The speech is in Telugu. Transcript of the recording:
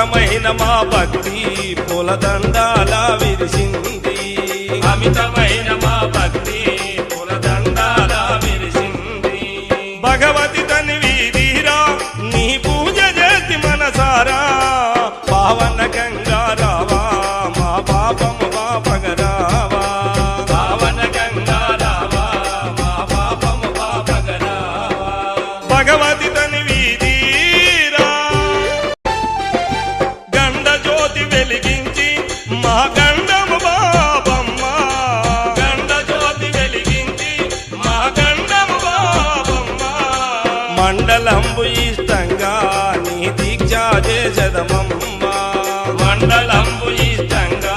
అమితమైన మా భక్తి పూలదండాల విరిసింది అమితమైన మా భక్తి పూలదండాల విరిసింది భగవతి తనివి తీరా నీ పూజ చేసి మనసారా పావన గంగా రావా మా పాపము పాపగరావా పావన గంగా రావా మా పాపము పాపగరావా భగవతి తనివి తీరా గండ జ్యోతి వెలిగించి మా గండము బాబమ్మ గండ జ్యోతి వెలిగించి మా గండము బాబమ్మ మండలంబు ఇష్టంగా నీ దీక్ష చేసదమమ్మ మండలంబు ఇష్టంగా